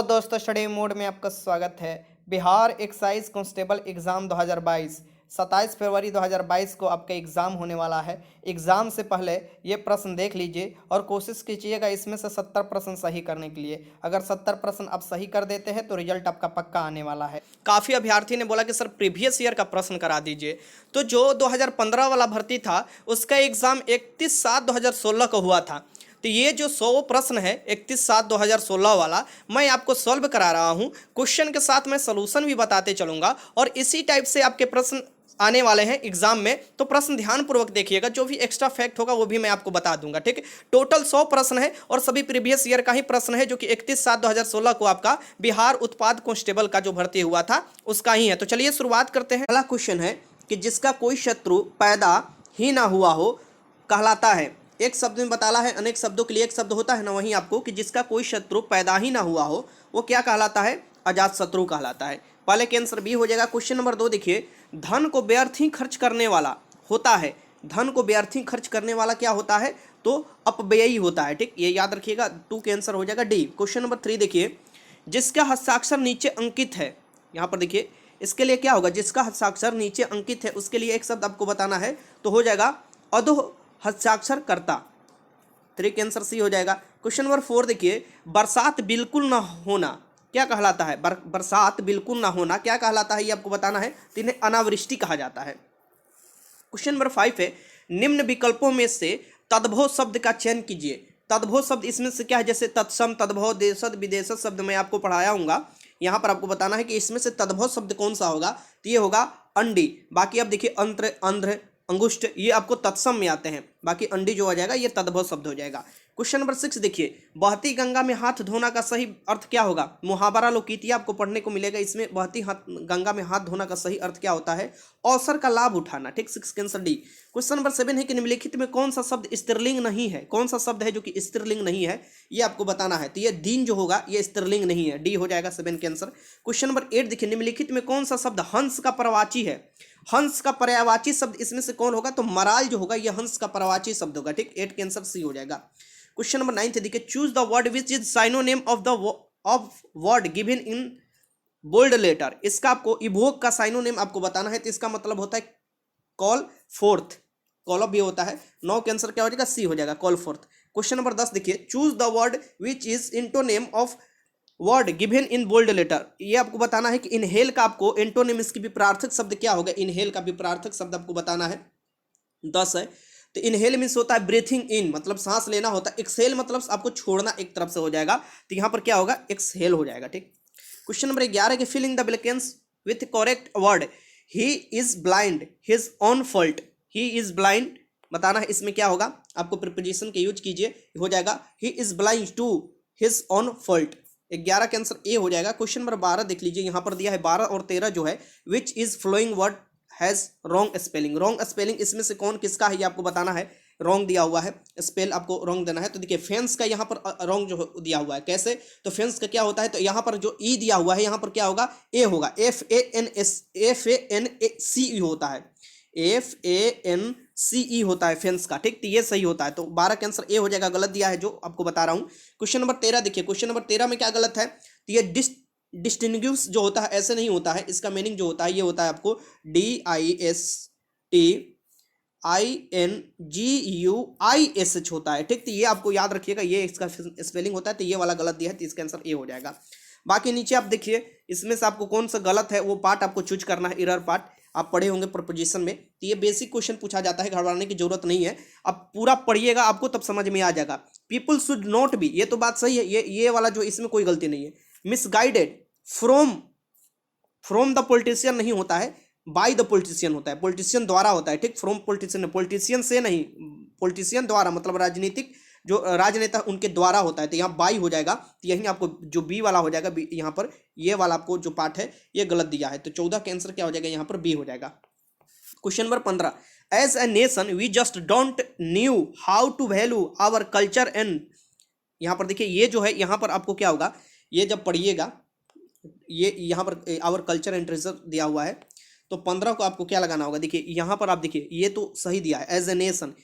तो दोस्तों study mode में आपका स्वागत है। बिहार एक्साइज कांस्टेबल एग्ज़ाम 2022 27 फरवरी 2022 को आपका एग्ज़ाम होने वाला है। एग्ज़ाम से पहले ये प्रश्न देख लीजिए और कोशिश कीजिएगा इसमें से 70 प्रश्न सही करने के लिए। अगर 70 प्रश्न आप सही कर देते हैं तो रिजल्ट आपका पक्का आने वाला है। काफ़ी अभ्यर्थी ने बोला कि सर प्रीवियस ईयर का प्रश्न करा दीजिए, तो जो 2015 वाला भर्ती था उसका एग्ज़ाम 31/7/2016 को हुआ था। तो ये जो 100 प्रश्न है 31/7/2016 वाला मैं आपको सॉल्व करा रहा हूँ। क्वेश्चन के साथ मैं सॉल्यूशन भी बताते चलूँगा और इसी टाइप से आपके प्रश्न आने वाले हैं एग्जाम में। तो प्रश्न ध्यानपूर्वक देखिएगा, जो भी एक्स्ट्रा फैक्ट होगा वो भी मैं आपको बता दूंगा। ठीक है, टोटल 100 प्रश्न है और सभी प्रीवियस ईयर का ही प्रश्न है, जो कि 31/7/2016 को आपका बिहार उत्पाद कांस्टेबल का जो भर्ती हुआ था उसका ही है। तो चलिए शुरुआत करते हैं। पहला क्वेश्चन है कि जिसका कोई शत्रु पैदा ही ना हुआ हो कहलाता है। एक शब्द में बताना है, अनेक शब्दों के लिए एक शब्द होता है ना, वहीं आपको कि जिसका कोई शत्रु पैदा ही ना हुआ हो वो क्या कहलाता है? अजात शत्रु कहलाता है। पहले के आंसर बी हो जाएगा। क्वेश्चन नंबर 2 देखिए, धन को व्यर्थ ही खर्च करने वाला होता है। धन को व्यर्थ ही खर्च करने वाला क्या होता है? तो अपव्ययी होता है। ठीक, ये याद रखिएगा। 2 के आंसर हो जाएगा डी। क्वेश्चन नंबर 3 देखिए, जिसका हस्ताक्षर नीचे अंकित है, यहाँ पर देखिए इसके लिए क्या होगा? जिसका हस्ताक्षर नीचे अंकित है उसके लिए एक शब्द आपको बताना है, तो हो जाएगा अधो हस्ताक्षरकर्ता। 3 के आंसर सी हो जाएगा। क्वेश्चन नंबर 4 देखिए, बरसात बिल्कुल ना होना क्या कहलाता है? बरसात बिल्कुल ना होना क्या कहलाता है, ये आपको बताना है। तो इन्हें अनावृष्टि कहा जाता है। क्वेश्चन नंबर 5 है, निम्न विकल्पों में से तद्भव शब्द का चयन कीजिए। तद्भव शब्द इसमें से क्या है? जैसे तत्सम, तद्भव, देशज, विदेशज शब्द मैं आपको पढ़ाया हूँगा। यहाँ पर आपको बताना है कि इसमें से तद्भव शब्द कौन सा होगा, तो ये होगा अंडी। बाकी अब देखिए अंत्र, अंध्र, अंगुष्ठ ये आपको तत्सम में आते हैं। बाकी अंडी जो आ जाएगा ये तद्भव शब्द हो जाएगा। क्वेश्चन नंबर 6 देखिए, बहती गंगा में हाथ धोना का सही अर्थ क्या होगा? मुहावरा लोकीतिया आपको पढ़ने को मिलेगा। इसमें बहती गंगा में हाथ धोना का सही अर्थ क्या होता है? अवसर का लाभ उठाना। ठीक, 6 के आंसर डी। क्वेश्चन नंबर 7 है कि निम्नलिखित में कौन सा शब्द स्त्रीलिंग नहीं है? कौन सा शब्द है जो कि स्त्रीलिंग नहीं है, ये आपको बताना है। तो ये दिन जो होगा ये स्त्रीलिंग नहीं है, डी हो जाएगा 7 के आंसर। क्वेश्चन नंबर 8 देखिए, निम्नलिखित में कौन सा शब्द हंस का पर्यायवाची है? हंस का पर्यायवाची शब्द इसमें से कौन होगा? तो मराल जो होगा ये हंस का पर्यायवाची शब्द होगा। ठीक, 8 के आंसर सी हो जाएगा। क्वेश्चन नंबर 9 देखिए, choose the word which is synonym of word given in bold letter. इसका आपको इवोक का साइनोनिम आपको बताना है। तो इसका मतलब होता है कॉल फोर्थ, कॉल भी होता है। 9 के आंसर क्या हो जाएगा? सी हो जाएगा, कॉल फोर्थ। क्वेश्चन नंबर 10 देखिए, choose the word which is antonym of word given in bold letter. ये आपको बताना है कि इनहेल का आपको एंटोनिम, इसकी विपरीतार्थक शब्द क्या होगा? इनहेल का विपरीतार्थक शब्द आपको बताना है। 10 है। तो इनहेल मीन्स होता है ब्रीथिंग इन, मतलब सांस लेना होता है। एक्सहेल मतलब आपको छोड़ना एक तरफ से हो जाएगा। तो यहाँ पर क्या होगा? एक्सहेल हो जाएगा। ठीक, क्वेश्चन नंबर 11 के fill in the blanks with correct word. He is blind his own fault. He is blind बताना है, इसमें क्या होगा? आपको प्रीपोजिशन के यूज कीजिए, हो जाएगा he is blind to his own fault. 11 के आंसर ए हो जाएगा। क्वेश्चन नंबर 12 देख लीजिए, यहाँ पर दिया है 12 और 13 जो है, which is flowing word has wrong spelling. Wrong spelling इसमें से कौन किसका है, ये आपको बताना है। रॉन्ग दिया हुआ है, स्पेल आपको रॉन्ग देना है। तो देखिए फेंस का यहाँ पर रॉन्ग जो दिया हुआ है, कैसे? तो फेंस का क्या होता है? तो यहाँ पर जो ई दिया हुआ है यहाँ पर क्या होगा? ए होगा। FANCE होता है, FANCE होता है फेंस का। ठीक, तो ये सही होता है। तो 12 के आंसर ए हो जाएगा, गलत दिया है जो आपको बता रहा हूँ। क्वेश्चन नंबर 13 देखिए, क्वेश्चन नंबर 13 में क्या गलत है? तो ये डिस्टिंग्विश जो होता है ऐसे नहीं होता है। इसका मीनिंग जो होता है ये होता है आपको DISTINGUISH होता है। ठीक, तो ये आपको याद रखिएगा, ये इसका स्पेलिंग होता है। तो ये वाला गलत दिया है, तो इसका आंसर ए हो जाएगा। बाकी नीचे आप देखिए, इसमें से आपको कौन सा गलत है वो पार्ट आपको चूज करना है। एरर पार्ट आप पढ़े होंगे प्रपोजिशन में। तो ये बेसिक क्वेश्चन पूछा जाता है, घबराने की जरूरत नहीं है। अब पूरा पढ़िएगा आपको तब समझ में आ जाएगा। पीपल शुड नॉट बी, ये तो बात सही है, ये वाला जो इसमें कोई गलती नहीं है। मिसगाइडेड फ्रॉम द पॉलिटिशियन नहीं होता है, बाय द पॉलिटिशियन होता है, पॉलिटिशियन द्वारा होता है। ठीक, फ्रॉम पॉलिटिशियन, पॉलिटिशियन से नहीं, पॉलिटिशियन द्वारा मतलब राजनीतिक जो राजनेता उनके द्वारा होता है। तो यहाँ बाई हो जाएगा। तो यही आपको जो बी वाला हो जाएगा, यहाँ पर ये वाला आपको जो पार्ट है ये गलत दिया है। तो 14 के आंसर क्या हो जाएगा? यहाँ पर बी हो जाएगा। Question number 15, as a nation we just don't knew how to value our culture and. यहाँ पर देखिए ये जो है, यहाँ पर आपको क्या होगा? ये जब पढ़िएगा, ये यहाँ per hour culture and treasure दिया हुआ है, तो 15 को आपको क्या लगाना होगा? देखिए यहाँ पर आप देखिए ये तो सही दिया है, as a nation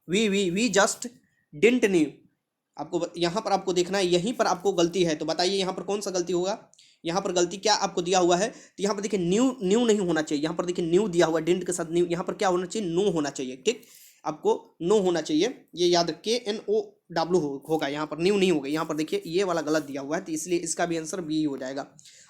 we just didn't knew आपको यहाँ पर आपको देखना है, यहीं पर आपको गलती है, तो बताइए यहाँ पर कौन सा गलती होगा। यहाँ पर गलती क्या आपको दिया हुआ है, तो यहाँ पर देखिए न्यू न्यू नहीं होना चाहिए, यहाँ पर देखिए न्यू दिया हुआ डिडंट के साथ न्यू, यहाँ पर क्या होना चाहिए, नो होना चाहिए। ठीक, आपको नो होना चाहिए, ये याद रखिए, NOW होगा, यहाँ पर न्यू नहीं होगा। यहाँ पर देखिए ये वाला गलत दिया हुआ है, तो इसलिए इसका भी आंसर बी हो जाएगा।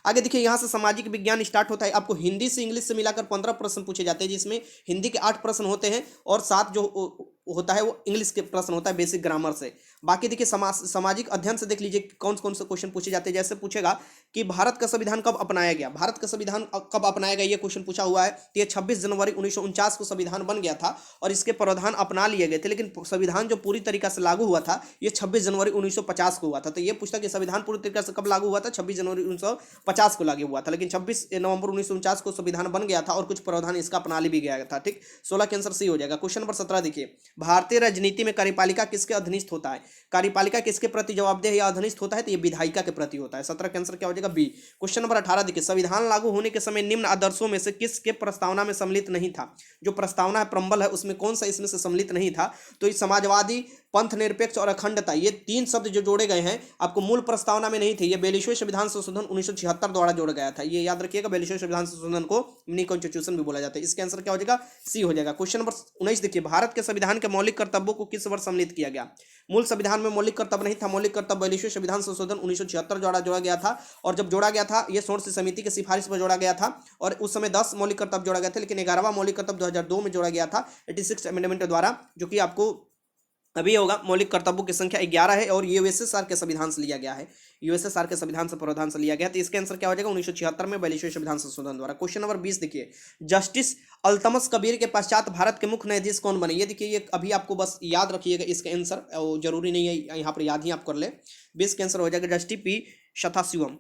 आगे देखिए यहाँ से सामाजिक विज्ञान स्टार्ट होता है। आपको हिंदी से इंग्लिश से मिलाकर 15 प्रश्न पूछे जाते हैं, जिसमें हिंदी के 8 प्रश्न होते हैं और 7 जो होता है वो इंग्लिश के प्रश्न होता है बेसिक ग्रामर से। बाकी देखिए सामाजिक अध्ययन से देख लीजिए कौन कौन से क्वेश्चन पूछे जाते हैं। जैसे पूछेगा कि भारत का संविधान कब अपनाया गया, भारत का संविधान कब अपनाया गया, ये क्वेश्चन पूछा हुआ है। तो ये 26 जनवरी 1949 को संविधान बन गया था और इसके प्रावधान अपना लिए गए थे, लेकिन संविधान जो पूरी तरीके से लागू हुआ था ये 26 जनवरी 1950 को हुआ था। तो ये पूछता कि संविधान पूरी तरीके से कब लागू हुआ था, 26 जनवरी 1950 को लागू हुआ था, लेकिन 26 नवंबर 1949 को संविधान बन गया था और कुछ प्रावधान इसका अपना भी गया था। ठीक, 16 के आंसर सी हो जाएगा। क्वेश्चन नंबर 17 देखिए, भारतीय राजनीति में कार्यपालिका किसके अधीनस्थ होता है, कार्यपालिका किसके प्रति जवाबदेह या अधीनस्थ होता है, तो ये विधायिका के प्रति होता है। 17 का आंसर क्या हो जाएगा, बी। क्वेश्चन नंबर 18 देखिए, संविधान लागू होने के समय निम्न आदर्शों में से किसके प्रस्तावना में सम्मिलित नहीं था। जो प्रस्तावना है प्रम्बल है उसमें कौन सा इसमें से सम्मिलित नहीं था, तो इस समाजवादी, पंथ निरपेक्ष और अखंडता, ये 3 शब्द जो जोड़े गए हैं आपको मूल प्रस्तावना में नहीं थे। ये 42वें संविधान संशोधन 1976 द्वारा जोड़ा गया था। ये याद रखिएगा, 42वें संविधान संशोधन को मिनी कॉन्स्टिट्यूशन भी बोला जाता है। इसका आंसर क्या हो जाएगा, सी हो जाएगा। क्वेश्चन नंबर 19 देखिए, भारत के संविधान के मौलिक कर्तव्यों को किस वर्ष सम्मिलित किया गया। मूल संविधान में मौलिक कर्तव्य नहीं था, मौलिक कर्तव्य 42वें संविधान संशोधन 1976 द्वारा जोड़ा गया था। और जब जोड़ा गया था ये सोर्स समिति की सिफारिश पर जोड़ा गया था और उस समय 10 मौलिक कर्तव्य जोड़ा गया था, लेकिन 11वां मौलिक कर्तव्य 2002 में जोड़ा गया था 86 अमेंडमेंट द्वारा, जो कि आपको अभी होगा। मौलिक कर्तव्यों की संख्या 11 है और यूएसएसआर के संविधान से लिया गया है, यूएसएसआर के संविधान से प्रावधान से लिया गया। तो इसका आंसर क्या हो जाएगा, 1976 में 42वें संविधान संशोधन द्वारा। क्वेश्चन नंबर 20 देखिए, जस्टिस अल्तमस कबीर के पश्चात भारत के मुख्य न्यायाधीश कौन बने। ये देखिए, ये अभी आपको बस याद रखिएगा, इसका आंसर जरूरी नहीं है यहाँ पर याद ही आप कर ले। 20 का आंसर हो जाएगा जस्टिस पी शताशिवम।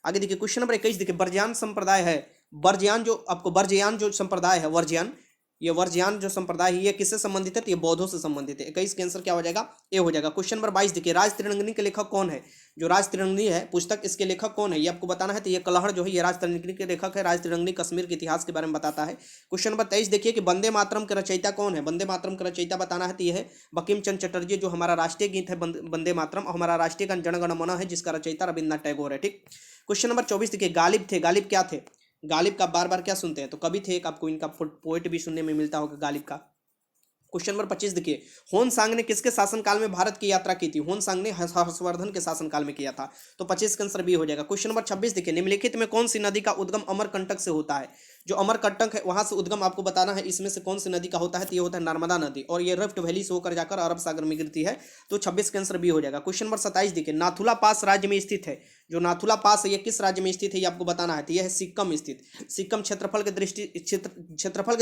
आगे देखिए क्वेश्चन नंबर 21 देखिए, बर्जियान संप्रदाय है, बर्जियान जो आपको बर्जियान जो संप्रदाय है, वर्जियान, ये वर्जियान जो संप्रदाय है ये किससे संबंधित है, तो ये बौद्धों से संबंधित है। 21 का आंसर क्या हो जाएगा, ए हो जाएगा। क्वेश्चन नंबर 22 देखिए, राज त्रिरंगनी के लेखक कौन है। जो राज त्रिरंगनी है पुस्तक, इसके लेखक कौन है ये आपको बताना है। तो ये कलहड़ जो है ये राज त्रिरंगनी के लेखक है। राज त्रिरंगनी कश्मीर के इतिहास के बारे में बताता है। क्वेश्चन नंबर 23 देखिए कि वंदे मातरम के रचयिता कौन है। वंदे मातरम का रचयिता बताना है, तो ये है बंकिम चंद्र चटर्जी। जो हमारा राष्ट्रीय गीत है वंदे मातरम, और हमारा राष्ट्रीय गान जन गण मन है, जिसका रचयिता रविन्द्रनाथ टैगोर है। ठीक, क्वेश्चन नंबर 24 देखिए, गालिब थे, गालिब क्या थे। गालिब का बार बार क्या सुनते हैं, तो कवि थे। एक आपको इनका पोएट भी सुनने में मिलता होगा गालिब का। क्वेश्चन नंबर 25 देखिए, होनसांग ने किसके शासनकाल में भारत की यात्रा की थी। होनसांग ने हर्षवर्धन के शासनकाल में किया था, तो 25 का आंसर बी हो जाएगा। क्वेश्चन नंबर 26 देखिए, निम्नलिखित में कौन सी नदी का उद्गम अमरकंटक से होता है। जो अमरकंटक है वहां से उद्गम आपको बताना है, इसमें से कौन सी नदी का होता है, तो ये होता है नर्मदा नदी, और ये रिफ्ट वैली से होकर जाकर अरब सागर में गिरती है, तो 26 का आंसर बी हो जाएगा। क्वेश्चन नंबर 27 देखिए, नाथुला पास राज्य में स्थित है। जो नाथुला पास है ये किस राज्य में स्थित है ये आपको बताना है, तो यह है सिक्किम स्थित। सिक्किम क्षेत्रफल की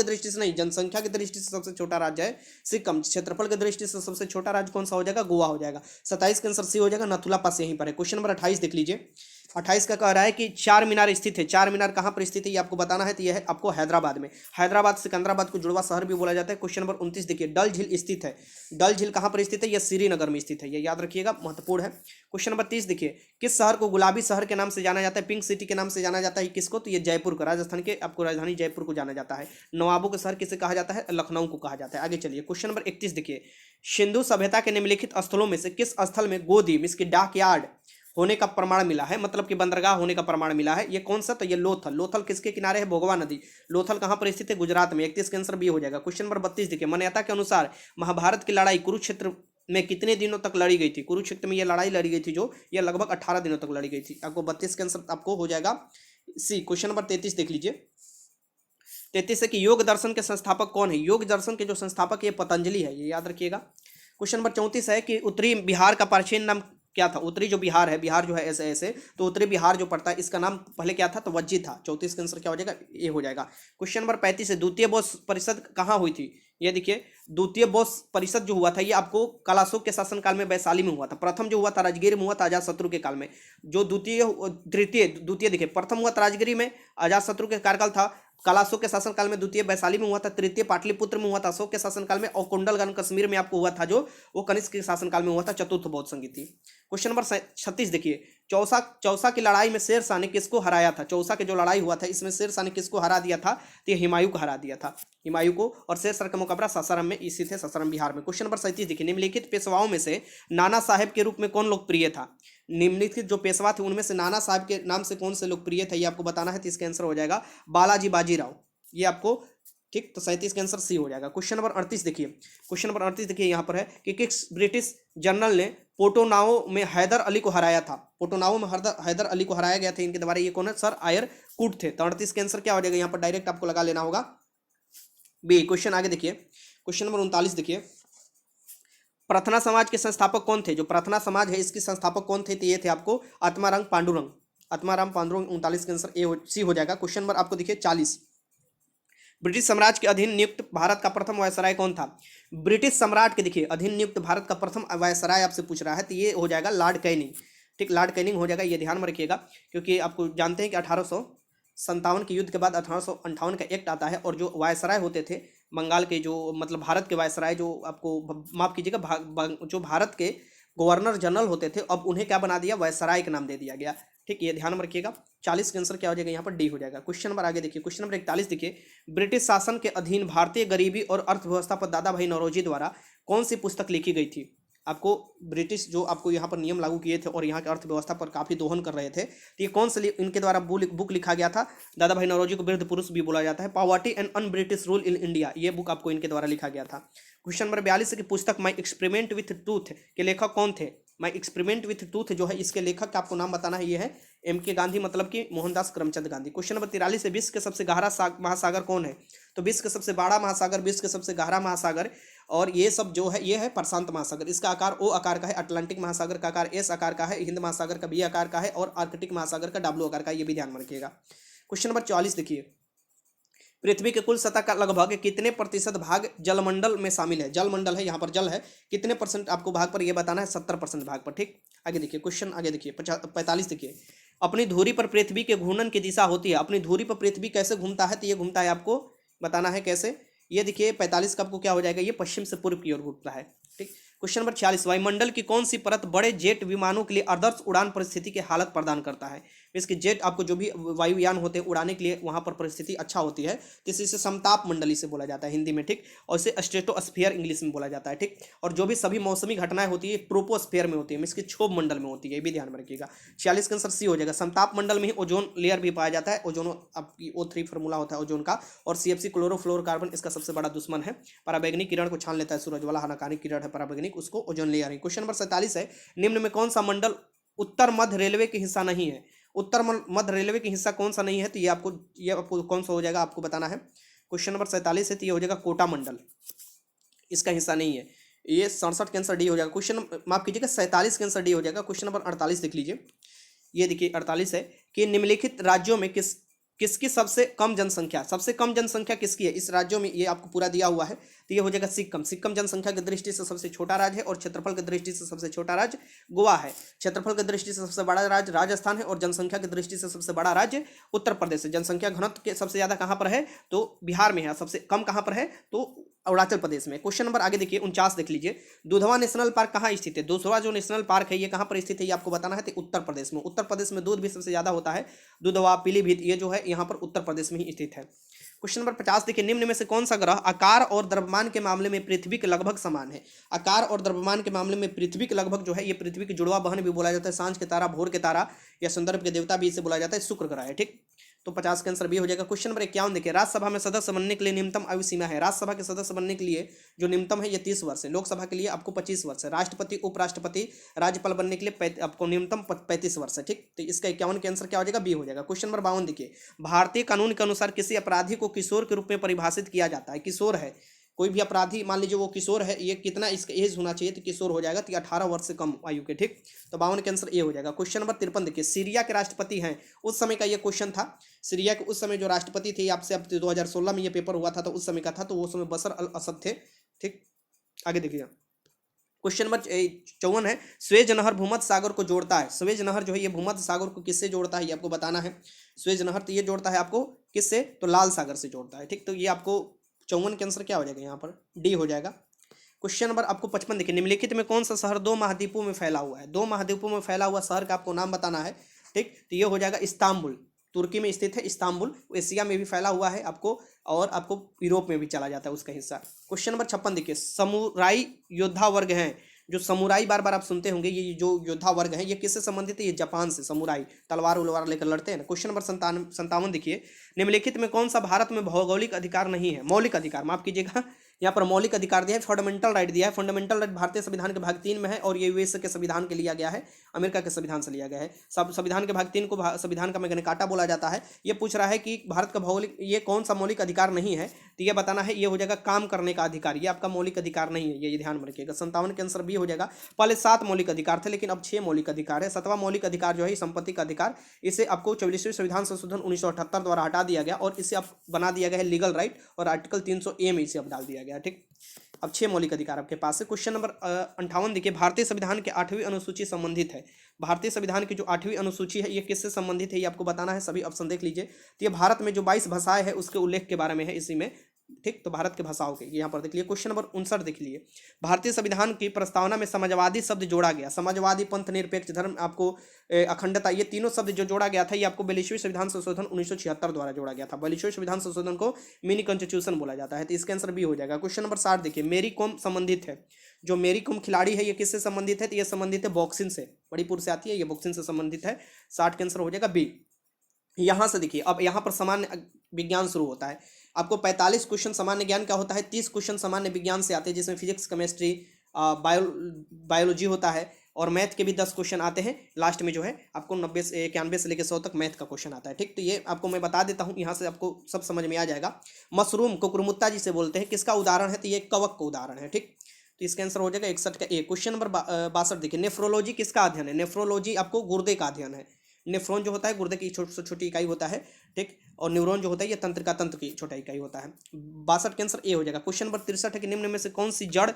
दृष्टि से नहीं, जनसंख्या की दृष्टि से सबसे छोटा राज्य है सिक्किम। क्षेत्रफल की दृष्टि से सबसे छोटा राज्य कौन सा हो जाएगा, गोवा हो जाएगा। 27 का आंसर सी हो जाएगा, नाथुला पास यहीं पर है। क्वेश्चन नंबर 28 देख लीजिए, 28 का कह रहा है कि चार मीनार स्थित है। चार मीनार कहाँ पर स्थित है ये आपको बताना है, तो यह है आपको हैदराबाद में। हैदराबाद सिकंदराबाद को जुड़वा शहर भी बोला जाता है। क्वेश्चन नंबर 29 देखिए, डल झील स्थित है। डल झील कहाँ पर स्थित है, यह श्रीनगर में स्थित है, ये याद रखिएगा, महत्वपूर्ण है। क्वेश्चन नंबर 30 देखिए, किस शहर को गुलाबी शहर के नाम से जाना जाता है, पिंक सिटी के नाम से जाना जाता है किसको, तो ये जयपुर का, राजस्थान के आपको राजधानी जयपुर को जाना जाता है। नवाबों का शहर किसे कहा जाता है, लखनऊ को कहा जाता है। आगे चलिए क्वेश्चन नंबर 31 देखिए, सिंधु सभ्यता के निम्नलिखित स्थलों में से किस स्थल में गोदीम इसकी डॉकयार्ड होने का प्रमाण मिला है, मतलब कि बंदरगाह होने का प्रमाण मिला है। ये कौन सा, तो ये लोथल। लोथल किसके किनारे है, भोगवा नदी। लोथल कहाँ पर स्थित है, गुजरात में। 31 का आंसर बी हो जाएगा। क्वेश्चन नंबर 32 देखिए, मान्यता के अनुसार महाभारत की लड़ाई कुरुक्षेत्र में कितने दिनों तक लड़ी गई थी। कुरुक्षेत्र में ये लड़ाई लड़ी गई थी जो, ये लगभग 18 दिनों तक लड़ी गई थी। आपको 32 का आंसर आपको हो जाएगा सी। क्वेश्चन नंबर 33 देख लीजिए, 33 है कि योग दर्शन के संस्थापक कौन है। योग दर्शन के जो संस्थापक ये पतंजलि है, ये याद रखिएगा। क्वेश्चन नंबर 34 है कि उत्तरी बिहार का प्राचीन नाम क्या था। उत्तरी जो बिहार है, बिहार जो है ऐसे ऐसे, तो उत्तरी बिहार जो पड़ता है इसका नाम पहले क्या था, तो वज्जी था। 34 का आंसर क्या हो जाएगा, ये हो जाएगा। क्वेश्चन नंबर 35 है, द्वितीय बौद्ध परिषद कहाँ हुई थी। ये देखिए, द्वितीय बौद्ध परिषद जो हुआ था ये आपको कलाशोक के शासनकाल में वैशाली में हुआ था। प्रथम जो हुआ था राजगीर में हुआ था अजातशत्रु के काल में। जो द्वितीय देखिए, प्रथम हुआ था राजगिरी में अजातशत्रु के कार्यकाल था, कलाशोक के शासनकाल में द्वितीय वैशाली में हुआ था, तृतीय पाटलिपुत्र में हुआ था अशोक के शासनकाल में, और कुंडलगन कश्मीर में आपको हुआ था जो वो कनिष्क के शासनकाल में हुआ था, चतुर्थ बौद्ध संगीति। क्वेश्चन नंबर 36 देखिए, चौसा चौसा की लड़ाई में शेर शाह ने किसको हराया था? चौसा के जो लड़ाई हुआ था इसमें शेर शाह ने किसको हरा दिया था? तो ये हुमायूं को हरा दिया था, हुमायूं को। और शेर शाह का मुकाबला सासाराम में इसी थे, सासाराम बिहार में। क्वेश्चन नंबर 37 देखिए, निम्नलिखित पेशवाओं में से नाना साहेब के रूप में कौन लोकप्रिय था? निम्नलिखित जो पेशवा थे उनमें से नाना साहब के नाम से कौन से लोकप्रिय था, ये आपको बताना है। तो इसका आंसर हो जाएगा बालाजी बाजीराव, ये आपको, ठीक। तो 37 का आंसर सी हो जाएगा। क्वेश्चन नंबर 38 देखिए, क्वेश्चन नंबर 38 देखिए यहाँ पर है कि किस ब्रिटिश जनरल ने पोटोनाओ में हैदर अली को हराया था? पोटोनाओ में हैदर अली को हराया गया था, इनके द्वारा। ये कौन है? सर आयर कूट थे। तो 38 का आंसर क्या हो जाएगा यहाँ पर? डायरेक्ट आपको लगा लेना होगा बी। क्वेश्चन आगे देखिए, क्वेश्चन नंबर 39 देखिए, प्रार्थना समाज के संस्थापक कौन थे? जो प्रार्थना समाज है इसके संस्थापक कौन थे? तो ये थे आपको आत्माराम पांडुरंग, आत्माराम पांडुरंग। 39 का आंसर सी हो जाएगा। क्वेश्चन नंबर आपको देखिए 40, ब्रिटिश साम्राज्य के अधीन नियुक्त भारत का प्रथम वायसराय कौन था? ब्रिटिश सम्राट के देखिए अधीन नियुक्त भारत का प्रथम वायसराय आपसे पूछ रहा है, तो ये हो जाएगा लॉर्ड कैनिंग, ठीक। लॉर्ड कैनिंग हो जाएगा, ये ध्यान में रखिएगा, क्योंकि आपको जानते हैं कि 1857 के युद्ध के बाद 1858 का एक्ट आता है, और जो वायसराय होते थे बंगाल के, जो मतलब भारत के वायसराय, जो आपको माफ कीजिएगा, जो भारत के गवर्नर जनरल होते थे, अब उन्हें क्या बना दिया? वायसराय का नाम दे दिया गया, ठीक। ये ध्यान में रखिएगा। 40 का आंसर क्या हो जाएगा यहाँ पर? डी हो जाएगा। क्वेश्चन नंबर आगे देखिए, क्वेश्चन नंबर 41 देखिए, ब्रिटिश शासन के अधीन भारतीय गरीबी और अर्थव्यवस्था पर दादा भाई नौरोजी द्वारा कौन सी पुस्तक लिखी गई थी? आपको ब्रिटिश जो आपको यहाँ पर नियम लागू किए थे और यहाँ की अर्थव्यवस्था पर काफी दोहन कर रहे थे, तो ये कौन से इनके द्वारा बुक लिखा गया था? दादा भाई नौरोजी को वृद्ध पुरुष भी बोला जाता है। Poverty and un British rule in India, ये बुक आपको इनके द्वारा लिखा गया था। क्वेश्चन नंबर 42 की पुस्तक माई एक्सपेरिमेंट विथ ट्रूथ के लेखक कौन थे? माई एक्सपेरिमेंट विथ ट्रूथ जो है इसके लेखक का आपको नाम बताना है, ये है एम के गांधी, मतलब कि मोहनदास करमचंद गांधी। क्वेश्चन नंबर 43 है, विश्व के सबसे गहरा महासागर कौन है? तो विश्व का सबसे बड़ा महासागर, विश्व का सबसे गहरा महासागर, और ये सब जो है ये है प्रशांत महासागर। इसका आकार ओ आकार का है, अटलांटिक महासागर का आकार एस आकार का है, हिंद महासागर का बी आकार का है, और आर्कटिक महासागर का डब्ल्यू आकार का, ये भी ध्यान में रखिएगा। क्वेश्चन नंबर 44 देखिए, पृथ्वी के कुल सतह का लगभग कितने प्रतिशत भाग जलमंडल में शामिल है? जलमंडल है, यहाँ पर जल है, कितने परसेंट आपको भाग पर, यह बताना है 70% भाग पर, ठीक। आगे देखिए, क्वेश्चन आगे देखिए 45 देखिए, अपनी धुरी पर पृथ्वी के घूर्णन की दिशा होती है। अपनी धुरी पर पृथ्वी कैसे घूमता है? तो ये घूमता है, आपको बताना है कैसे। ये देखिए 45 का आपको क्या हो जाएगा? ये पश्चिम से पूर्व की ओर घूमता है, ठीक। क्वेश्चन नंबर 46, वायुमंडल की कौन सी परत बड़े जेट विमानों के लिए आदर्श उड़ान परिस्थिति की हालत प्रदान करता है? इसके जेट आपको जो भी वायुयान होते हैं उड़ाने के लिए वहां पर परिस्थिति अच्छा होती है, तो इसे समताप मंडली से बोला जाता है हिंदी में, ठीक। और इसे स्ट्रेटोस्फीयर इंग्लिश में बोला जाता है, ठीक। और जो भी सभी मौसमी घटनाएं होती है ट्रोपोस्फीयर में होती है, इसकी क्षोभ मंडल में होती है, ये भी ध्यान में रखिएगा। 46 का आंसर सी हो जाएगा। समताप मंडल में ही ओजोन लेयर भी पाया जाता है, ओजोन आपकी O3 फॉर्मूला होता है ओजोन का, और CFC क्लोरोफ्लोरोकार्बन इसका सबसे बड़ा दुश्मन है। पराबैंगनी किरण को छान लेता है सूरज वाला, हानिकारक किरण है पराबैंगनिक, उसको ओजोन लेयर। क्वेश्चन नंबर 47 है, निम्न में कौन सा मंडल उत्तर मध्य रेलवे के हिस्सा नहीं है? उत्तर मध्य रेलवे के हिस्सा कौन सा नहीं है? तो ये आपको कौन सा हो जाएगा आपको बताना है। क्वेश्चन नंबर 47 है, तो ये हो जाएगा कोटा मंडल, इसका हिस्सा नहीं है। ये 67 का आंसर डी हो जाएगा। क्वेश्चन माफ कीजिएगा 47 का आंसर डी हो जाएगा। क्वेश्चन नंबर 48 देख लीजिए, ये देखिए 48 है कि निम्नलिखित राज्यों में किसकी सबसे कम जनसंख्या, सबसे कम जनसंख्या किसकी है इस राज्यों में? ये आपको पूरा दिया हुआ है, तो ये हो जाएगा सिक्किम। सिक्किम जनसंख्या की दृष्टि से सबसे छोटा राज्य है, और क्षेत्रफल की दृष्टि से सबसे छोटा राज्य गोवा है। क्षेत्रफल की दृष्टि से सबसे बड़ा राज्य राजस्थान है, और जनसंख्या की दृष्टि से सबसे बड़ा राज्य उत्तर प्रदेश है। जनसंख्या घनत्व के सबसे ज्यादा कहाँ पर है? तो बिहार में है। सबसे कम कहाँ पर है? तो अरुणाचल प्रदेश में। क्वेश्चन नंबर आगे देखिए 49 देख लीजिए, दुधवा नेशनल पार्क कहाँ स्थित है? दुधवा जो नेशनल पार्क है ये कहाँ पर स्थित है, ये आपको बताना है। तो उत्तर प्रदेश में। उत्तर प्रदेश में दूध भी सबसे ज्यादा होता है, दुधवा पीलीभीत ये जो है यहाँ पर उत्तर प्रदेश में ही स्थित है। क्वेश्चन नंबर 50 देखिए, निम्न में से कौन सा ग्रह आकार और द्रव्यमान के मामले में पृथ्वी के लगभग समान है? आकार और द्रव्यमान के मामले में पृथ्वी के लगभग जो है, ये पृथ्वी की जुड़वा बहन भी बोला जाता है, सांझ के तारा, भोर के तारा, या संदर्भ के देवता भी इसे बोला जाता है, शुक्र ग्रह है, ठीक। तो 50 का आंसर भी हो जाएगा। क्वेश्चन नंबर 51 देखिए, राज्यसभा में सदस्य बनने के लिए न्यूनतम आयु सीमा है? राज्यसभा के सदस्य बनने के लिए जो न्यूनतम है ये 30 वर्ष है। लोकसभा के लिए आपको 25 वर्ष है। राष्ट्रपति, उपराष्ट्रपति, राज्यपाल बनने के लिए आपको न्यूनतम 35 वर्ष है, ठीक। तो इसका 51 का आंसर क्या हो जाएगा? बी हो जाएगा। क्वेश्चन नंबर 52 देखिए, भारतीय कानून के अनुसार किसी अपराधी को किशोर के रूप में परिभाषित किया जाता है? किशोर है कोई भी अपराधी, मान लीजिए वो किशोर है, ये कितना इसका एज होना चाहिए? तो किशोर हो जाएगा तो 18 वर्ष से कम आयु के, ठीक। तो 52 का आंसर ये हो जाएगा। क्वेश्चन नंबर 53 देखिए, सीरिया के राष्ट्रपति हैं उस समय का ये क्वेश्चन था। सीरिया के उस समय जो राष्ट्रपति थे, आपसे अब 2016 में ये पेपर हुआ था, तो उस समय का था, तो वो समय बशर अल असद थे, ठीक। आगे देखिए क्वेश्चन नंबर 54 है, स्वेज नहर भूमध्य सागर को जोड़ता है। स्वेज नहर जो है ये भूमध्य सागर को किससे जोड़ता है, ये आपको बताना है। स्वेज नहर तो ये जोड़ता है आपको किससे? तो लाल सागर से जोड़ता है, ठीक। तो ये आपको 54 के आंसर क्या हो जाएगा यहाँ पर? डी हो जाएगा। क्वेश्चन नंबर आपको 55 देखिए, निम्नलिखित में कौन सा शहर 2 महाद्वीपों में फैला हुआ है? 2 महाद्वीपों में फैला हुआ शहर का आपको नाम बताना है। ठीक, तो ये हो जाएगा इस्तांबुल, तुर्की में स्थित है इस्तांबुल। एशिया में भी फैला हुआ है आपको, और आपको यूरोप में भी चला जाता है उसका हिस्सा। क्वेश्चन नंबर 56 देखिए, समुराई योद्धा वर्ग हैं। जो समुराई बार बार आप सुनते होंगे, ये जो योद्धा वर्ग है ये किससे संबंधित है? ये जापान से, समुराई तलवार उलवार लेकर लड़ते हैं ना। क्वेश्चन नंबर 57 देखिए, निम्नलिखित में कौन सा भारत में भौगोलिक अधिकार नहीं है? मौलिक अधिकार, माफ कीजिएगा, यहाँ पर मौलिक अधिकार दिया है, फंडामेंटल राइट दिया है। फंडामेंटल राइट भारतीय संविधान के भाग 3 में है, और ये यूएस के संविधान के लिया गया है, अमेरिका के संविधान से लिया गया है। सब संविधान के भाग 3 को संविधान का मैंने काटा बोला जाता है। ये पूछ रहा है कि भारत का भौगोलिक ये कौन सा मौलिक अधिकार नहीं है, तो ये बताना है। ये हो जाएगा काम करने का अधिकार, ये आपका मौलिक अधिकार नहीं है, ये ध्यान में रखिएगा। 57 के आंसर बी हो जाएगा। पहले 7 मौलिक अधिकार थे, लेकिन अब 6 मौलिक अधिकार है। 7वां मौलिक अधिकार जो है संपत्ति का अधिकार, इसे आपको 44वें संविधान संशोधन 1978 द्वारा हटा दिया गया, और इसे अब बना दिया गया है लीगल राइट, और आर्टिकल 300A में इसे अब डाल दिया गया। ठीक, अब 6 मौलिक अधिकार आपके पास है। क्वेश्चन नंबर 58 देखिए, भारतीय संविधान के 8वीं अनुसूची संबंधित है। भारतीय संविधान की जो 8वीं अनुसूची है ये किससे संबंधित है, ये आपको बताना है। सभी ऑप्शन देख लीजिए। तो ये भारत में जो 22 भाषाएं हैं उसके उल्लेख के बारे में है इसी में। ठीक, तो भारत के भाषाओं के यहाँ पर देख लीजिए। क्वेश्चन नंबर 59 देख लीजिए, भारतीय संविधान की प्रस्तावना में समाजवादी शब्द जोड़ा गया। समाजवादी, पंथ निरपेक्ष, धर्म, आपको अखंडता, ये तीनों शब्द जो जोड़ा गया था ये आपको 42वें संविधान संशोधन 1976 द्वारा जोड़ा गया था। 42वें संविधान संशोधन को मिनी कॉन्स्टिट्यूशन बोला जाता है, तो इसका आंसर भी हो जाएगा। क्वेश्चन नंबर 60 देखिए, मेरी कॉम संबंधित है। जो मेरी कॉम खिलाड़ी है ये किससे संबंधित है? तो ये संबंधित है बॉक्सिंग से, मणिपुर से आती है, ये बॉक्सिंग से संबंधित है। 60 का आंसर हो जाएगा बी। यहाँ से देखिए, अब यहाँ पर सामान्य विज्ञान शुरू होता है। आपको 45 क्वेश्चन सामान्य ज्ञान का होता है, 30 क्वेश्चन सामान्य विज्ञान से आते हैं, जिसमें फिजिक्स, केमिस्ट्री, बायोलॉजी होता है, और मैथ के भी 10 क्वेश्चन आते हैं। लास्ट में जो है आपको 90 से 91 से लेकर 100 तक मैथ का क्वेश्चन आता है। ठीक, तो ये आपको मैं बता देता हूँ, यहाँ से आपको सब समझ में आ जाएगा। मशरूम को कुरमुत्ता जिसे बोलते हैं, किसका उदाहरण है? तो ये कवक का उदाहरण है। ठीक, तो इसका आंसर हो जाएगा 61 का ए। क्वेश्चन नंबर 62 देखिए, नेफ्रोलॉजी किसका अध्ययन है? नेफ्रोलॉजी आपको गुर्दे का अध्ययन है। नेफ्रॉन जो होता है गुर्दे की छोटी से छोटी इकाई होता है। ठीक, और न्यूरॉन जो होता है ये तंत्रिका तंत्र की छोटा इकाई होता है। 62 के आंसर ए हो जाएगा। क्वेश्चन नंबर 63 है कि निम्न में से कौन सी जड़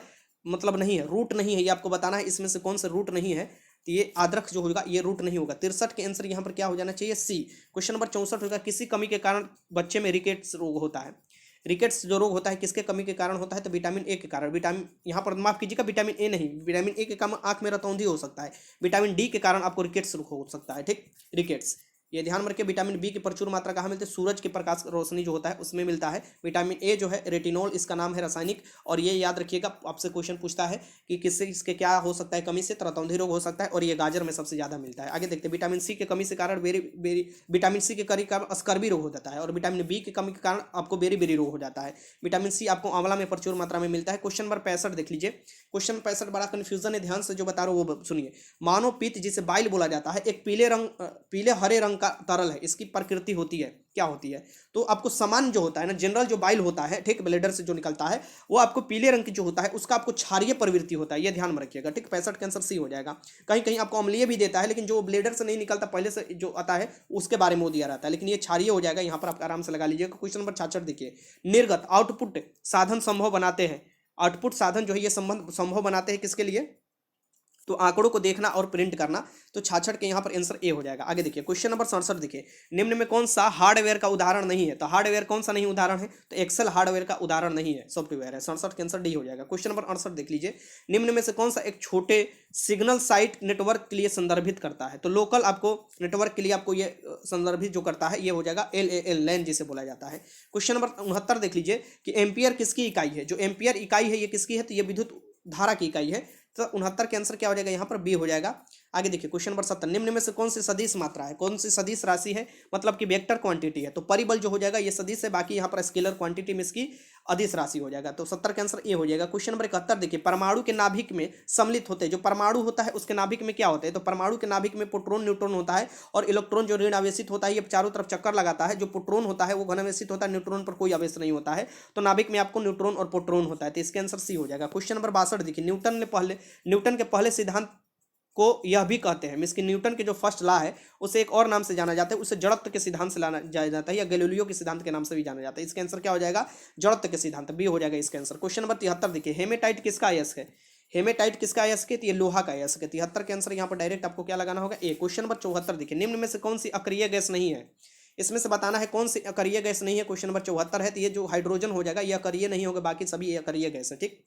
मतलब नहीं है, रूट नहीं है, ये आपको बताना है। इसमें से कौन सा रूट नहीं है? तो ये आद्रख जो होगा ये रूट नहीं होगा। 63 के आंसर यहाँ पर क्या हो जाना चाहिए? सी। क्वेश्चन नंबर 64 होगा, किसी कमी के कारण बच्चे में रिकेट्स रोग होता है। रिकेट्स जो रोग होता है किसके कमी के कारण होता है? तो विटामिन ए के कारण। विटामिन, यहाँ पर माफ कीजिएगा, विटामिन ए नहीं, विटामिन ए के कारण आंख में रतौंधी हो सकता है। विटामिन डी के कारण आपको रिकेट्स हो सकता है। ठीक, रिकेट्स ये ध्यान में रखिए। विटामिन बी की प्रचुर मात्रा कहाँ मिलती है? सूरज के प्रकाश रोशनी जो होता है उसमें मिलता है। विटामिन ए जो है रेटिनॉल इसका नाम है रासायनिक। और ये याद रखिएगा, आपसे क्वेश्चन पूछता है कि किससे इसके क्या हो सकता है कमी से? रतौंधी रोग हो सकता है, और ये गाजर में सबसे ज्यादा मिलता है। आगे देखते हैं, विटामिन सी के कमी से कारण विटामिन सी के कारण स्कर्वी रोग हो जाता है, और विटामिन बी की कमी के कारण आपको बेरी बेरी रोग हो जाता है। विटामिन सी आपको आंवला में प्रचुर मात्रा में मिलता है। क्वेश्चन नंबर 65 देख लीजिए। क्वेश्चन 65 बड़ा कंफ्यूजन है, ध्यान से जो बता रहा हूँ वो सुनिए। मानव पित्त जिसे बाइल बोला जाता है, एक पीले हरे रंग का तरल है, इसकी प्रकृति होती है क्या होती है? तो आपको सामान्य जो होता है ना, जनरल जो बाइल होता है, ठीक, ब्लेडर से जो निकलता है वो आपको पीले रंग की जो होता है उसका आपको क्षारीय प्रवृत्ति होता है, ये ध्यान में रखिएगा। ठीक, 65 का आंसर सी हो जाएगा। कहीं कहीं आपको अम्लीय भी देता है, लेकिन जो ब्लेडर से नहीं निकलता पहले से जो आता है उसके बारे में वो दिया रहता है, लेकिन ये क्षारीय हो जाएगा। यहाँ पर आप आराम से लगा लीजिएगा। क्वेश्चन नंबर 66 देखिए, निर्गत आउटपुट साधन संभव बनाते हैं। आउटपुट साधन जो है ये संभव बनाते हैं किसके लिए? तो आंकड़ों को देखना और प्रिंट करना। तो 66 के यहाँ पर आंसर ए हो जाएगा। आगे देखिए, क्वेश्चन नंबर 67 देखिए, निम्न में कौन सा हार्डवेयर का उदाहरण नहीं है? तो हार्डवेयर कौन सा नहीं उदाहरण है? तो एक्सेल हार्डवेयर का उदाहरण नहीं है, सॉफ्टवेयर है। 67 के आंसर डी हो जाएगा। क्वेश्चन नंबर 68 देख लीजिए, निम्न में से कौन सा एक छोटे सिग्नल साइट नेटवर्क के लिए संदर्भित करता है? तो लोकल आपको नेटवर्क के लिए आपको ये संदर्भित जो करता है ये हो जाएगा LAN, लैन जिसे बोला जाता है। क्वेश्चन नंबर 69 देख लीजिए कि एम्पियर किसकी इकाई है? जो एम्पियर इकाई है ये किसकी है? तो ये विद्युत धारा की इकाई है। तो 69 के आंसर क्या हो जाएगा? यहाँ पर बी हो जाएगा। आगे देखिए, क्वेश्चन नंबर 70, निम्न में से कौन सी सदिश मात्रा है? कौन सी सदिश राशि है? मतलब कि वेक्टर क्वांटिटी है। तो परिबल जो हो जाएगा ये सदिश है, बाकी यहाँ पर स्केलर क्वांटिटी में इसकी अदिश राशि हो जाएगा। तो 70 का आंसर ए हो जाएगा। क्वेश्चन नंबर 71 देखिए, परमाणु के नाभिक में सम्मिलित होते हैं। जो परमाणु होता है उसके नाभिक में क्या होता है? तो परमाणु के नाभिक में प्रोटॉन न्यूट्रॉन होता है, और इलेक्ट्रॉन जो ऋण आवेशित होता है ये चारों तरफ चक्कर लगाता है। जो प्रोटॉन होता है वो घन आवेशित होता है, न्यूट्रॉन पर कोई आवेश नहीं होता है। तो नाभिक में आपको न्यूट्रॉन और प्रोटॉन होता है। तो इसका आंसर सी हो जाएगा। क्वेश्चन नंबर 62 देखिए, न्यूटन के पहले सिद्धांत को यह भी कहते हैं, मींस कि न्यूटन के जो फर्स्ट लॉ है उसे एक और नाम से जाना जाता है, उसे जड़त्व के सिद्धांत से जाना जाता है, या गैलीलियो के सिद्धांत के नाम से भी जाना जाता है। इसका आंसर क्या हो जाएगा? जड़त्व के सिद्धांत, बी हो जाएगा इसका आंसर। क्वेश्चन नंबर 73 देखिए, हेमेटाइट किसका अयस्क है? हेमेटाइट किसका अयस्क है? तो ये लोहा का अयस्क है। 73 के आंसर यहाँ पर डायरेक्ट आपको क्या लगाना होगा? ए। क्वेश्चन नंबर 74 देखिए, निम्न में से कौन सी अक्रिय गैस नहीं है? इसमें से बताना है कौन सी अक्रिय गैस नहीं है। क्वेश्चन नंबर 74 है, तो ये जो हाइड्रोजन हो जाएगा ये अक्रिय नहीं होगा, बाकी सभी अक्रिय गैस है। ठीक,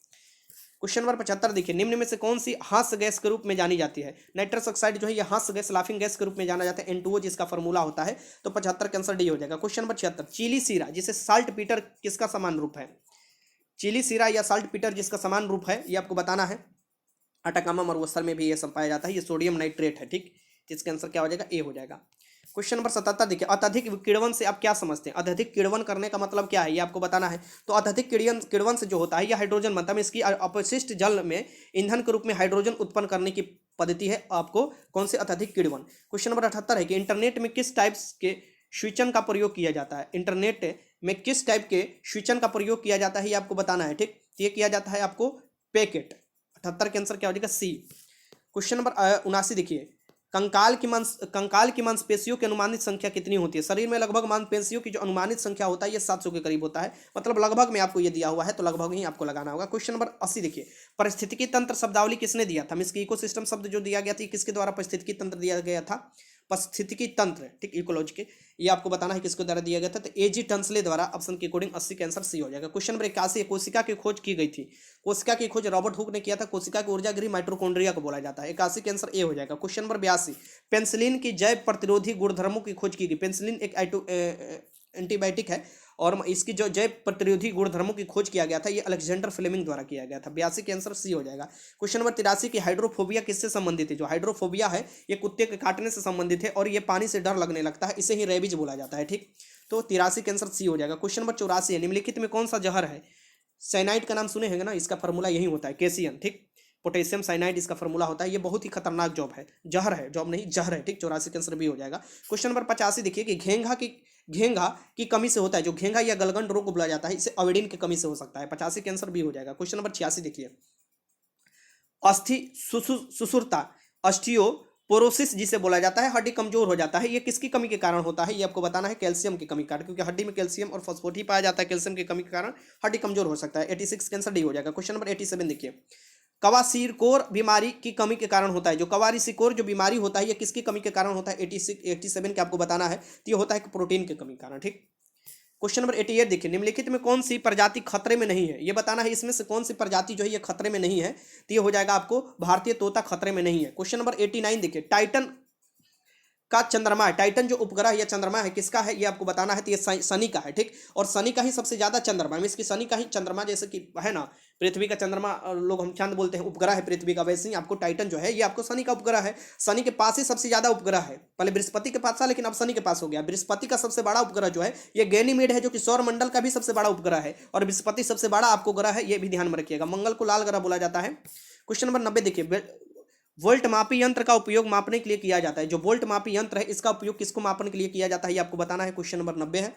क्वेश्चन नंबर 75 देखिए, निम्न में से कौन सी हास्य गैस के रूप में जानी जाती है? नाइट्रस ऑक्साइड जो है ये हास्य गैस, लाफिंग गैस के रूप में जाना जाता है, N2O जिसका फॉर्मूला होता है। तो 75 का आंसर डी हो जाएगा। क्वेश्चन नंबर 76, चिली सीरा जिसे साल्ट पीटर किसका समान रूप है? चिली सीरा या साल्ट पीटर जिसका समान रूप है, ये आपको बताना है। अटाकामा मरुस्थल में भी ये सब पाया जाता है। ये सोडियम नाइट्रेट है, ठीक। इसका आंसर क्या हो जाएगा? ए हो जाएगा। क्वेश्चन नंबर 77 देखिए, अत्यधिक किण्वन से आप क्या समझते हैं? अत्यधिक किण्वन करने का मतलब क्या है, ये आपको बताना है। तो अत्यधिक किण्वन से जो होता है, यह हाइड्रोजन बनता है, इसकी अपशिष्ट जल में ईंधन के रूप में हाइड्रोजन उत्पन्न करने की पद्धति है आपको कौन से अत्यधिक किण्वन। क्वेश्चन नंबर 78 है कि इंटरनेट में किस टाइप के स्विचन का प्रयोग किया जाता है? इंटरनेट में किस टाइप के स्विचन का प्रयोग किया जाता है, ये आपको बताना है, ठीक। ये किया जाता है आपको पैकेट। 78 के आंसर क्या हो जाएगा? सी। क्वेश्चन नंबर 79 देखिए, कंकाल की मांसपेशियों की अनुमानित संख्या कितनी होती है? शरीर में लगभग मांसपेशियों की जो अनुमानित संख्या होता है ये 700 के करीब होता है। मतलब लगभग में आपको ये दिया हुआ है, तो लगभग ही आपको लगाना होगा। क्वेश्चन नंबर 80 देखिए, पारिस्थितिकी तंत्र शब्दावली किसने दिया था? इसकी इकोसिस्टम शब्द जो दिया गया था, किसके द्वारा पारिस्थितिकी तंत्र दिया गया था? पारिस्थितिकी तंत्र, ठीक, इकोलॉजी के, ये आपको बताना है किसके द्वारा दिया गया था। तो एजी टंसले द्वारा, ऑप्शन के अकॉर्डिंग 80 का आंसर सी हो जाएगा। क्वेश्चन नंबर 81, कोशिका की खोज की गई थी। कोशिका की खोज रॉबर्ट हुक ने किया था। कोशिका की ऊर्जा गृह माइटोकॉन्ड्रिया को बोला जाता है। 81 के आंसर ए हो जाएगा। क्वेश्चन नंबर 82, पेनिसिलिन की जैव प्रतिरोधी गुणधर्मों की खोज की गई। पेनिसिलिन एक एंटीबायोटिक है और इसकी जो जैव प्रतिरोधी गुणधर्मों की खोज किया गया था, ये अलेक्जेंडर फ्लेमिंग द्वारा किया गया था। 82 के आंसर सी हो जाएगा। क्वेश्चन नंबर 83 की हाइड्रोफोबिया किससे संबंधित है? जो हाइड्रोफोबिया है ये कुत्ते के काटने से संबंधित है और ये पानी से डर लगने लगता है, इसे ही रेबीज बोला जाता है, ठीक। तो 83 के आंसर सी हो जाएगा। क्वेश्चन नंबर 84 है, निम्नलिखित में कौन सा जहर है? साइनाइड का नाम सुने हैं ना, इसका फॉर्मूला यही होता है, कैसियन, ठीक। पोटेशियम साइनाइड इसका फॉर्मूला होता है। ये बहुत ही खतरनाक जॉब है, जहर है, जॉब नहीं जहर है, ठीक। 84 के आंसर भी हो जाएगा। क्वेश्चन नंबर 85 देखिए कि घेंघा की कमी से होता है, जो घेंघा या गलगंड रोग को बोला जाता है, इसे आयोडीन की कमी से हो सकता है। 85 के आंसर भी हो जाएगा। क्वेश्चन नंबर 86 देखिए, अस्थि सुसुरता ऑस्टियोपोरोसिस जिसे बोला जाता है, हड्डी कमजोर हो जाता है, ये किसकी कमी के कारण होता है? ये आपको बताना है, कैल्शियम की कमी के कारण, क्योंकि हड्डी में कैल्शियम और फॉस्फोरेट ही पाया जाता है। कैल्शियम की कमी के कारण हड्डी कमजोर हो सकता है। 86 के आंसर डी हो जाएगा। क्वेश्चन नंबर 87 देखिए, कवासीरकोर बीमारी की कमी के कारण होता है। जो कवासीरकोर जो बीमारी होता है ये किसकी कमी के कारण होता है? 87 के आपको बताना है। तो ये होता है प्रोटीन की कमी के कारण, ठीक। क्वेश्चन नंबर 88 देखिए, निम्नलिखित में कौन सी प्रजाति खतरे में नहीं है? ये बताना है इसमें से कौन सी प्रजाति जो है ये खतरे में नहीं है। तो ये हो जाएगा आपको भारतीय तोता खतरे में नहीं है। क्वेश्चन नंबर 89 देखिए, टाइटन का चंद्रमा है, टाइटन जो उपग्रह या चंद्रमा है किसका है, ये आपको बताना है। तो ये शनि का है, ठीक। और शनि का ही सबसे ज्यादा चंद्रमा, इसकी शनि का ही चंद्रमा, जैसे कि है ना पृथ्वी का चंद्रमा, लोग हम चांद बोलते हैं, उपग्रह है पृथ्वी का, वैसे ही आपको टाइटन जो है ये आपको शनि का उपग्रह है। शनि के पास ही सबसे ज्यादा उपग्रह है। पहले बृहस्पति के पास था, लेकिन अब शनि के पास हो गया। बृहस्पति का सबसे बड़ा उपग्रह जो है ये गैनीमेड है, जो कि सौर मंडल का भी सबसे बड़ा उपग्रह है, और बृहस्पति सबसे बड़ा आपको ग्रह है, ये भी ध्यान में रखिएगा। मंगल को लाल ग्रह बोला जाता है। क्वेश्चन नंबर 90 देखिए, वोल्ट मापी यंत्र का उपयोग मापने के लिए किया जाता है। जो वोल्ट मापी यंत्र है इसका उपयोग किसको मापने के लिए किया जाता है, ये आपको बताना है। क्वेश्चन नंबर 90 है,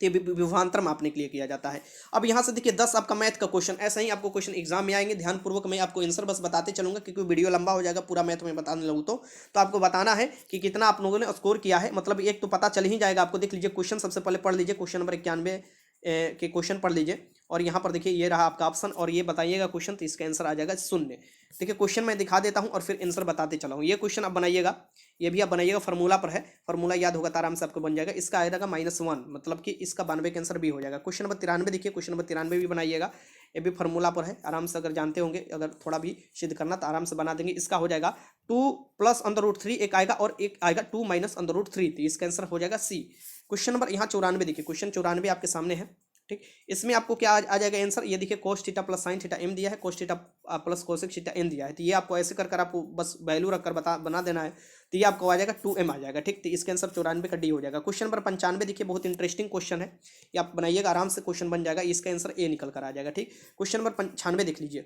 विभवांतर मापने के लिए किया जाता है। अब यहाँ से देखिए 10 आपका मैथ का क्वेश्चन, ऐसा ही आपको क्वेश्चन एग्जाम में आएंगे। ध्यानपूर्वक मैं आपको आंसर बस बताते चलूंगा, क्योंकि वीडियो लंबा हो जाएगा पूरा मैथ में बताने लगूँ तो आपको बताना है कि कितना आप लोगों ने स्कोर किया है। मतलब एक तो पता चल ही जाएगा आपको। देख लीजिए क्वेश्चन सबसे पहले पढ़ लीजिए, क्वेश्चन नंबर 91 के क्वेश्चन पढ़ लीजिए, और यहाँ पर देखिए ये रहा आपका ऑप्शन, और ये बताइएगा क्वेश्चन, तो इसका आंसर आ जाएगा शून्य। देखिए क्वेश्चन मैं दिखा देता हूँ और फिर आंसर बताते चला हूँ। ये क्वेश्चन आप बनाइएगा, ये भी आप बनाइएगा, फार्मूला पर है, फार्मूला याद होगा तो आराम से आपको बन जाएगा। इसका आएगा -1, मतलब कि इसका 92 का आंसर भी हो जाएगा। क्वेश्चन नंबर 93 देखिए, क्वेश्चन नंबर 93 भी बनाइएगा, ये भी फार्मूला पर है, आराम से अगर जानते होंगे, अगर थोड़ा भी सिद्ध करना तो आराम से बना देंगे। इसका हो जाएगा 2 + √3 एक आएगा, और एक आएगा 2 - √3, तो इसका आंसर हो जाएगा सी। क्वेश्चन नंबर यहाँ 94 देखिए, क्वेश्चन 94 आपके सामने है, ठीक। इसमें आपको क्या आ जाएगा आंसर, ये देखिए cos theta + sin theta m दिया है, cos theta + cosec theta n दिया है। तो ये आपको ऐसे कर आपको बस वैल्यू रखकर बना देना है। तो ये आपको आ जाएगा 2m आ जाएगा, ठीक। तो इसके आंसर 94 का डी हो जाएगा। क्वेश्चन नंबर 95 देखिए, बहुत इंटरेस्टिंग क्वेश्चन है, ये आप बनाइएगा, आराम से क्वेश्चन बन जाएगा, इसका आंसर ए निकल कर आ जाएगा, ठीक। क्वेश्चन नंबर 96 देख लीजिए,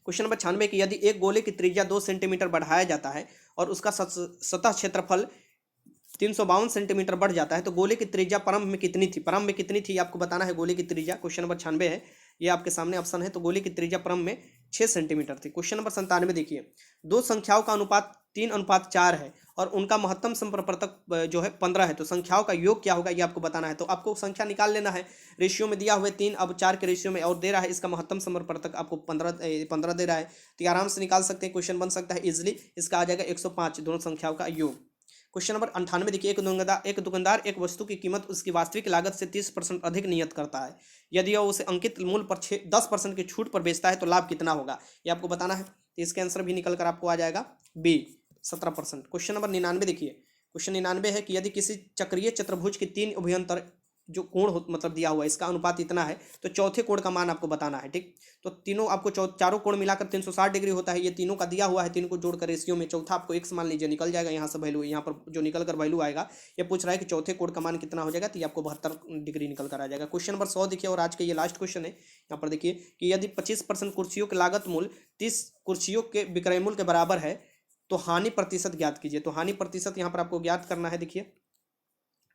क्वेश्चन नंबर 96 की, यदि एक गोले की त्रिज्या 2 सेंटीमीटर बढ़ाया जाता है और उसका सतह क्षेत्रफल 352 सेंटीमीटर बढ़ जाता है, तो गोले की त्रिज्या प्रारंभ में कितनी थी? प्रारंभ में कितनी थी आपको बताना है गोले की त्रिज्या। क्वेश्चन नंबर 96 है, ये आपके सामने ऑप्शन है। तो गोले की त्रिज्या प्रारंभ में 6 सेंटीमीटर थी। क्वेश्चन नंबर 97 देखिए, दो संख्याओं का अनुपात 3:4 है और उनका महत्तम संप्रपर्तक जो है 15 है, तो संख्याओं का योग क्या होगा ये आपको बताना है। तो आपको संख्या निकाल लेना है, रेशियो में दिया हुआ है 3, अब 4 के रेशियो में और दे रहा है, इसका महत्तम संप्रपर्तक आपको 15 दे रहा है, तो आराम से निकाल सकते हैं, क्वेश्चन बन सकता है इजिली। इसका आ जाएगा 105, दोनों संख्याओं का योग। क्वेश्चन नंबर 98 देखिए, एक दुकानदार एक वस्तु की कीमत उसकी वास्तविक लागत से 30% अधिक नियत करता है। यदि वह उसे अंकित मूल्य पर 10% की छूट पर बेचता है तो लाभ कितना होगा, ये आपको बताना है। तो इसके आंसर भी निकल कर आपको आ जाएगा बी, 17%। क्वेश्चन नंबर 99 देखिए, क्वेश्चन 99 है कि यदि किसी चक्रीय चतुर्भुज की 3 अभ्यंतर जो कोण मतलब दिया हुआ है, इसका अनुपात इतना है, तो चौथे कोण का मान आपको बताना है। ठीक, तो तीनों आपको चारों कोण मिलाकर 360 डिग्री होता है, ये तीनों का दिया हुआ है, तीनों को जोड़कर रेशियो में चौथा आपको एक्स मान लीजिए, निकल जाएगा यहाँ से वैल्यू, यहाँ पर जो निकल कर वैल्यू आएगा, ये पूछ रहा है कि चौथे कोण का मान कितना हो जाएगा, तो ये आपको 72 डिग्री निकल कर आ जाएगा। क्वेश्चन नंबर 100 देखिए, और आज के ये लास्ट क्वेश्चन है। यहाँ पर देखिए कि यदि 25% कुर्सियों की लागत मूल्य 30 कुर्सियों के विक्रय मूल्य के बराबर है तो हानि प्रतिशत ज्ञात कीजिए। तो हानि प्रतिशत यहाँ पर आपको ज्ञात करना है। देखिए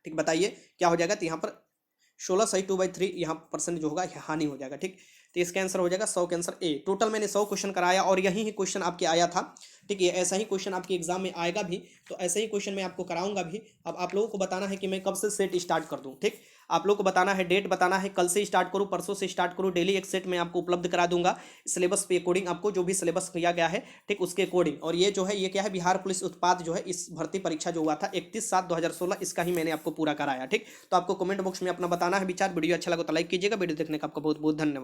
ठीक, बताइए क्या हो जाएगा। तो यहाँ पर 16 सही 2/3 यहाँ परसेंट जो होगा हानि हो जाएगा। ठीक, तो इसका आंसर हो जाएगा 100 के आंसर ए। टोटल मैंने 100 क्वेश्चन कराया और यही ही क्वेश्चन आपके आया था। ठीक है, ऐसा ही क्वेश्चन आपके एग्जाम में आएगा भी, तो ऐसे ही क्वेश्चन मैं आपको कराऊंगा भी। अब आप लोगों को बताना है कि मैं कब से सेट स्टार्ट कर दूं। ठीक, आप लोगों को बताना है, डेट बताना है, कल से स्टार्ट करूं, परसों से स्टार्ट करूं। डेली एक सेट मैं आपको उपलब्ध करा दूंगा सिलेबस पे अकॉर्डिंग, आपको जो भी सिलेबस किया गया है, ठीक, उसके अकॉर्डिंग। और ये जो है, ये क्या है, बिहार पुलिस उत्पाद जो है, इस भर्ती परीक्षा जो हुआ था 31/7/2016, इसका ही मैंने आपको पूरा कराया। ठीक, तो आपको कमेंट बॉक्स में अपना बताना है विचार। वीडियो अच्छा लगा तो लाइक कीजिएगा। वीडियो देखने का आपका बहुत बहुत धन्यवाद।